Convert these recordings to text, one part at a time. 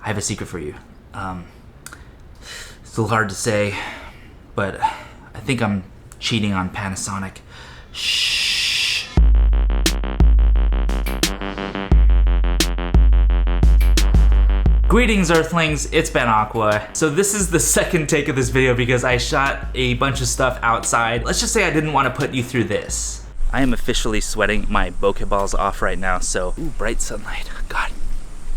I have a secret for you. It's a little hard to say, but I think I'm cheating on Panasonic. Shh. Greetings, Earthlings, it's Ben Aqua. So this is the second take of this video because I shot a bunch of stuff outside. Let's just say I didn't want to put you through this. I am officially sweating my bokeh balls off right now, so, ooh, bright sunlight, God.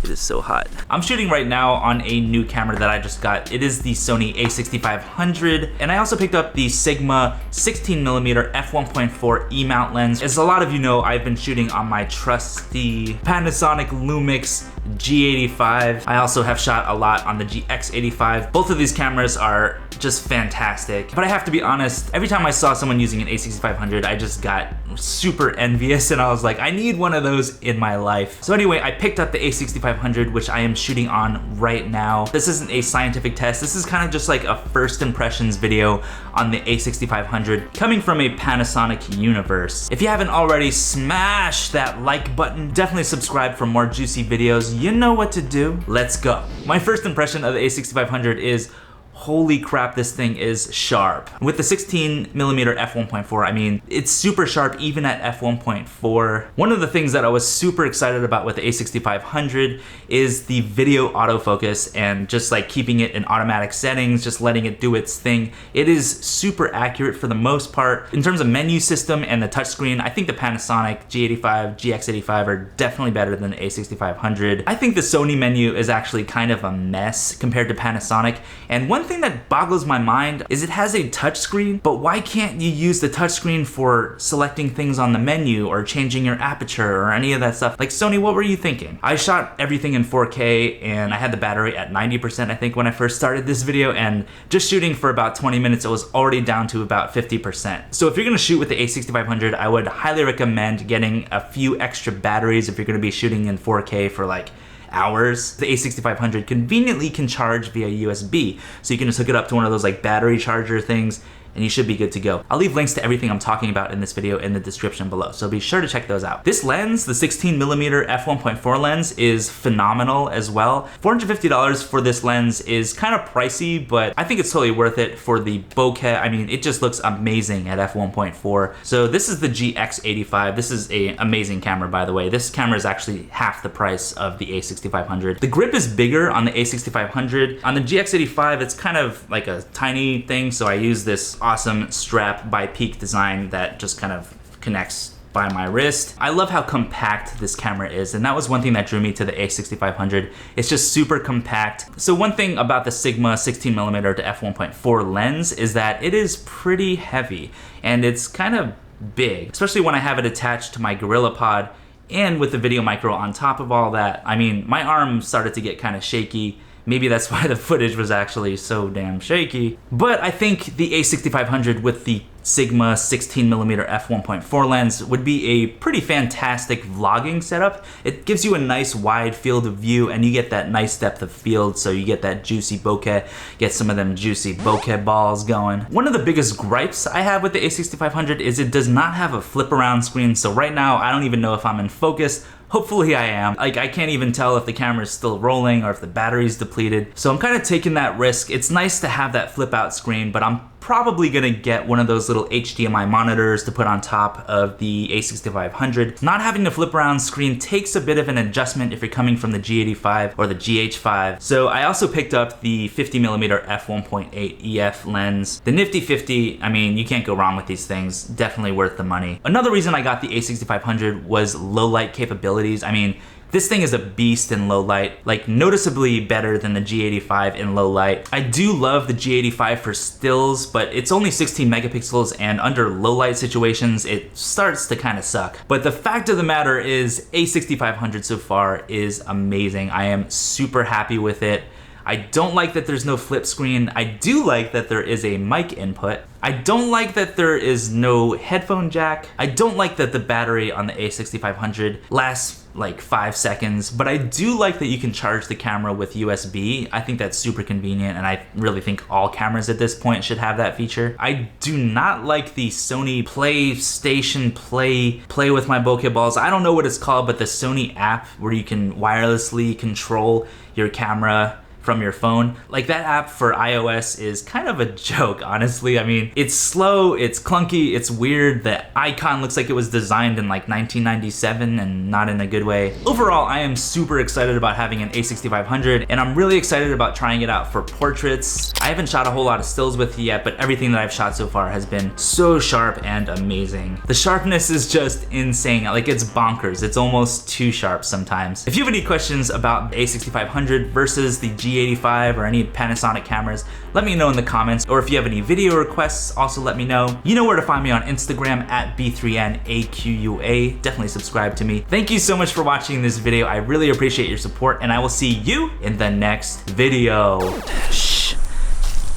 It is so hot. I'm shooting right now on a new camera that I just got. It is the Sony a6500, and I also picked up the Sigma 16mm f1.4 E-mount lens. As a lot of you know, I've been shooting on my trusty Panasonic Lumix G85. I also have shot a lot on the GX85. Both of these cameras are just fantastic. But I have to be honest, every time I saw someone using an a6500, I just got super envious and I was like, I need one of those in my life. So anyway, I picked up the a6500, which I am shooting on right now. This isn't a scientific test. This is kind of just like a first impressions video on the a6500 coming from a Panasonic universe. If you haven't already, smash that like button. Definitely subscribe for more juicy videos. You know what to do. Let's go. My first impression of the a6500 is, holy crap, this thing is sharp. With the 16mm f1.4, I mean, it's super sharp even at f1.4. One of the things that I was super excited about with the a6500 is the video autofocus and just like keeping it in automatic settings, just letting it do its thing. It is super accurate for the most part. In terms of menu system and the touchscreen, I think the Panasonic G85, GX85 are definitely better than the a6500. I think the Sony menu is actually kind of a mess compared to Panasonic. And one thing that boggles my mind is it has a touchscreen, but why can't you use the touchscreen for selecting things on the menu or changing your aperture or any of that stuff? Like, Sony, what were you thinking? I shot everything in 4K and I had the battery at 90%, I think, when I first started this video, and just shooting for about 20 minutes, it was already down to about 50%. So if you're gonna shoot with the a6500, I would highly recommend getting a few extra batteries if you're gonna be shooting in 4K for like hours. The a6500 conveniently can charge via USB, so you can just hook it up to one of those like battery charger things and you should be good to go. I'll leave links to everything I'm talking about in this video in the description below, so be sure to check those out. This lens, the 16mm f1.4 lens, is phenomenal as well. $450 for this lens is kind of pricey, but I think it's totally worth it for the bokeh. I mean, it just looks amazing at f1.4. So this is the GX85. This is an amazing camera, by the way. This camera is actually half the price of the a6500. The grip is bigger on the a6500. On the GX85, it's kind of like a tiny thing, so I use this awesome strap by Peak design that just kind of connects by my wrist. I love how compact this camera is, and that was one thing that drew me to the a6500. It's just super compact. So one thing about the Sigma 16mm to f1.4 lens is that it is pretty heavy and it's kind of big, especially when I have it attached to my GorillaPod and with the video micro on top of all that. I mean, my arm started to get kind of shaky. Maybe that's why the footage was actually so damn shaky. But I think the a6500 with the Sigma 16mm f1.4 lens would be a pretty fantastic vlogging setup. It gives you a nice wide field of view and you get that nice depth of field, so you get that juicy bokeh, get some of them juicy bokeh balls going. One of the biggest gripes I have with the a6500 is it does not have a flip around screen, so right now I don't even know if I'm in focus. Hopefully I am. Like, I can't even tell if the camera is still rolling or if the battery's depleted. So I'm kind of taking that risk. It's nice to have that flip out screen, but I'm probably gonna get one of those little HDMI monitors to put on top of the a6500. Not having the flip around screen takes a bit of an adjustment if you're coming from the G85 or the GH5. So I also picked up the 50mm f1.8 EF lens. The nifty 50, I mean, you can't go wrong with these things. Definitely worth the money. Another reason I got the a6500 was low light capabilities. I mean, this thing is a beast in low light, like noticeably better than the G85 in low light. I do love the G85 for stills, but it's only 16 megapixels and under low light situations, it starts to kind of suck. But the fact of the matter is a6500 so far is amazing. I am super happy with it. I don't like that there's no flip screen. I do like that there is a mic input. I don't like that there is no headphone jack. I don't like that the battery on the a6500 lasts like 5 seconds, but I do like that you can charge the camera with USB. I think that's super convenient, and I really think all cameras at this point should have that feature. I do not like the Sony PlayStation Play with my bokeh balls. I don't know what it's called, but the Sony app where you can wirelessly control your camera from your phone. Like, that app for iOS is kind of a joke, honestly. I mean, it's slow, it's clunky, it's weird. The icon looks like it was designed in like 1997 and not in a good way. Overall, I am super excited about having an a6500, and I'm really excited about trying it out for portraits. I haven't shot a whole lot of stills with it yet, but everything that I've shot so far has been so sharp and amazing. The sharpness is just insane. Like, it's bonkers. It's almost too sharp sometimes. If you have any questions about the a6500 versus the G85 or any Panasonic cameras, let me know in the comments. Or if you have any video requests, also let me know. You know where to find me on Instagram at B3NAQUA. Definitely subscribe to me. Thank you so much for watching this video. I really appreciate your support, and I will see you in the next video. Shh.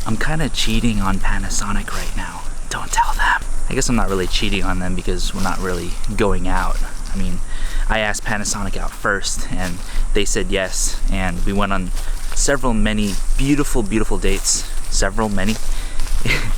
I'm kind of cheating on Panasonic right now. Don't tell them. I guess I'm not really cheating on them because we're not really going out. I mean, I asked Panasonic out first and they said yes, and we went on many beautiful dates. Many.